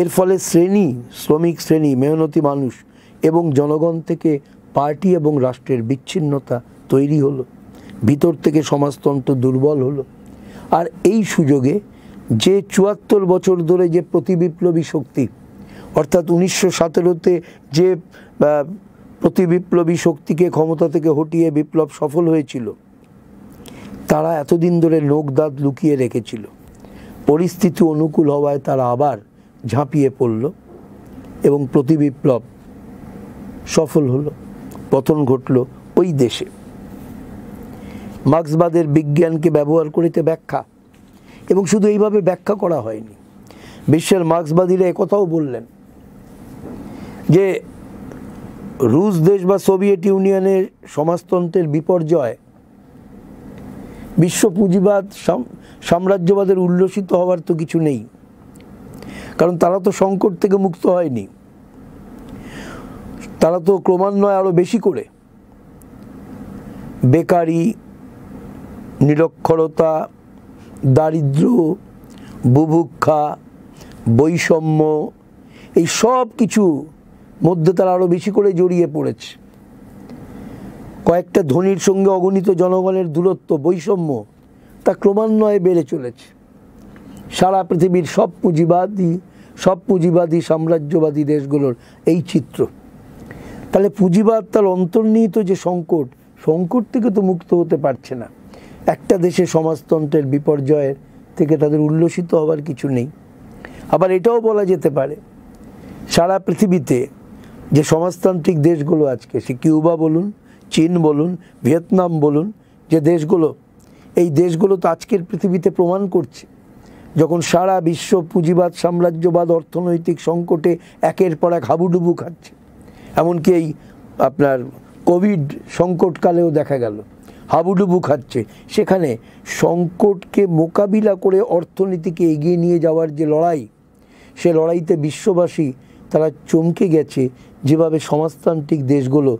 Speaker 1: এর ফলে শ্রেণী, শ্রমিক শ্রেণী, মেহনতি মানুষ এবং জনগণ থেকে পার্টি এবং রাষ্ট্রের বিচ্ছিন্নতা তৈরি হলো, ভিতর থেকে সমাজতন্ত্র দুর্বল হলো। আর এই সুযোগে যে ৭৪ বছর ধরে যে প্রতিবিপ্লবী শক্তি, অর্থাৎ ১৯১৭-তে যে প্রতিবিপ্লবী শক্তিকে ক্ষমতা থেকে হটিয়ে বিপ্লব সফল হয়েছিল, তারা এতদিন ধরে নোক দাঁত লুকিয়ে রেখেছিল। পরিস্থিতি অনুকূল হওয়ায় তারা আবার ঝাঁপিয়ে পড়ল এবং প্রতিবিপ্লব সফল হলো, পতন ঘটল ওই দেশে। মার্ক্সবাদের বিজ্ঞানকে ব্যবহার করিতে ব্যাখ্যা, এবং শুধু এইভাবে ব্যাখ্যা করা হয়নি, বিশ্বের মার্ক্সবাদীরা একথাও বললেন যে রুশ দেশ বা সোভিয়েত ইউনিয়নের সমাজতন্ত্রের বিপর্যয় বিশ্ব পুঁজিবাদ সাম্রাজ্যবাদের উল্লসিত হওয়ার তো কিছু নেই, কারণ তারা তো সংকট থেকে মুক্ত হয়নি, তারা তো ক্রমান্বয়ে আরও বেশি করে বেকারি, নিরক্ষরতা, দারিদ্র, বুভুক্ষা, বৈষম্য, এই সব কিছু মধ্যে তারা আরও বেশি করে জড়িয়ে পড়েছে। কয়েকটা ধনীর সঙ্গে অগণিত জনগণের দূরত্ব, বৈষম্য, তা ক্রমান্বয়ে বেড়ে চলেছে। সারা পৃথিবীর সব পুঁজিবাদী সাম্রাজ্যবাদী দেশগুলোর এই চিত্র। তাহলে পুঁজিবাদ তার অন্তর্নিহিত যে সংকট থেকে তো মুক্ত হতে পারছে না। একটা দেশে সমাজতন্ত্রের বিপর্যয়ের থেকে তাদের উল্লসিত হওয়ার কিছু নেই। আবার এটাও বলা যেতে পারে সারা পৃথিবীতে যে সমাজতান্ত্রিক দেশগুলো আজকে, সে কিউবা বলুন, চীন বলুন, ভিয়েতনাম বলুন, যে দেশগুলো, এই দেশগুলো তো আজকের পৃথিবীতে প্রমাণ করছে যখন সারা বিশ্ব পুঁজিবাদ সাম্রাজ্যবাদ অর্থনৈতিক সংকটে একের পর এক হাবুডুবু খাচ্ছে, এমনকি এই আপনার কোভিড সংকটকালেও দেখা গেল হাবুডুবু খাচ্ছে, সেখানে সংকটকে মোকাবিলা করে অর্থনীতিকে এগিয়ে নিয়ে যাওয়ার যে লড়াই, সে লড়াইতে বিশ্ববাসী তারা চমকে গেছে যেভাবে সমাজতান্ত্রিক দেশগুলো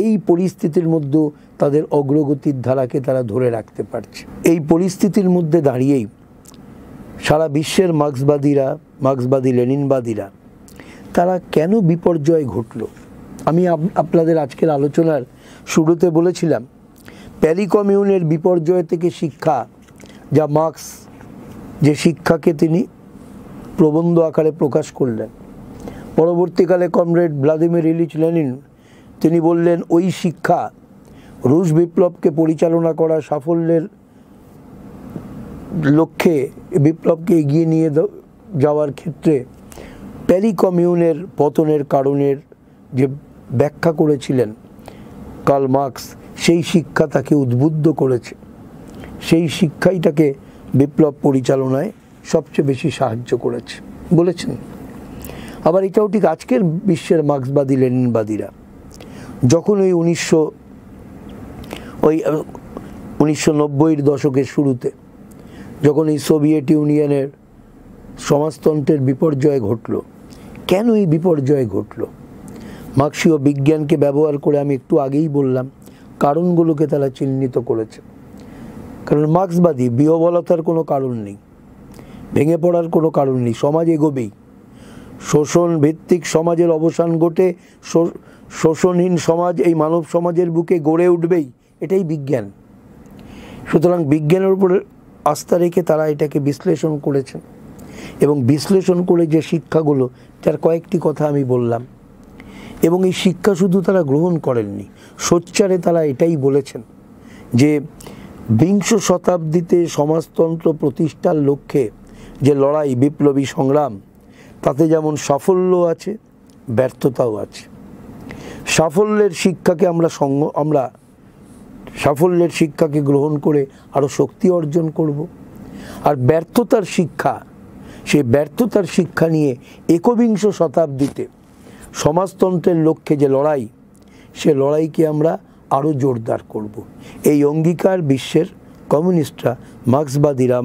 Speaker 1: এই পরিস্থিতির মধ্যেও তাদের অগ্রগতির ধারাকে তারা ধরে রাখতে পারছে। এই পরিস্থিতির মধ্যে দাঁড়িয়েই সারা বিশ্বের মার্ক্সবাদী লেনিনবাদীরা তারা কেন বিপর্যয় ঘটল, আমি আপনাদের আজকের আলোচনার শুরুতে বলেছিলাম প্যারি কমিউনের বিপর্যয় থেকে শিক্ষা, যা মার্ক্স যে শিক্ষাকে তিনি প্রবন্ধ আকারে প্রকাশ করলেন, পরবর্তীকালে কমরেড ভ্লাদিমির ইলিচ লেনিন তিনি বললেন ওই শিক্ষা রুশ বিপ্লবকে পরিচালনা করা, সাফল্যের লক্ষ্যে বিপ্লবকে এগিয়ে নিয়ে যাওয়ার ক্ষেত্রে প্যারি কমিউনের পতনের কারণের যে ব্যাখ্যা করেছিলেন কার্ল মার্ক্স, সেই শিক্ষা তাকে উদ্বুদ্ধ করেছে, সেই শিক্ষাই তাকে বিপ্লব পরিচালনায় সবচেয়ে বেশি সাহায্য করেছে বলেছেন। আবার এটাও ঠিক আজকের বিশ্বের মার্ক্সবাদী লেনিনবাদীরা যখন ওই 1990-এর দশকের শুরুতে যখন এই সোভিয়েত ইউনিয়নের সমাজতন্ত্রের বিপর্যয় ঘটল, কেন এই বিপর্যয় ঘটল, মার্ক্সীয় বিজ্ঞানকে ব্যবহার করে আমি একটু আগেই বললাম কারণগুলোকে তারা চিহ্নিত করেছে। কারণ মার্ক্সবাদী বিহবলতার কোনো কারণ নেই, ভেঙে পড়ার কোনো কারণ নেই, সমাজ এগোবেই, শোষণ ভিত্তিক সমাজের অবসান ঘটে শোষণহীন সমাজ এই মানব সমাজের বুকে গড়ে উঠবেই, এটাই বিজ্ঞান। সুতরাং বিজ্ঞানের উপর আস্থা রেখে তারা এটাকে বিশ্লেষণ করেছেন, এবং বিশ্লেষণ করে যে শিক্ষাগুলো, যার কয়েকটি কথা আমি বললাম, এবং এই শিক্ষা শুধু তারা গ্রহণ করেননি, সোচ্চারে তারা এটাই বলেছেন যে বিংশ শতাব্দীতে সমাজতন্ত্র প্রতিষ্ঠার লক্ষ্যে যে লড়াই, বিপ্লবী সংগ্রাম, তাতে যেমন সাফল্য আছে ব্যর্থতাও আছে। সাফল্যের শিক্ষাকে আমরা সাফল্যের শিক্ষাকে গ্রহণ করে আরও শক্তি অর্জন করব, আর ব্যর্থতার শিক্ষা সেই ব্যর্থতার শিক্ষা নিয়ে একবিংশ শতাব্দীতে সমাজতন্ত্রের লক্ষ্যে যে লড়াই, সে লড়াইকে আমরা আরও জোরদার করব। এই অঙ্গীকার বিশ্বের কমিউনিস্টরা, মার্ক্সবাদীরা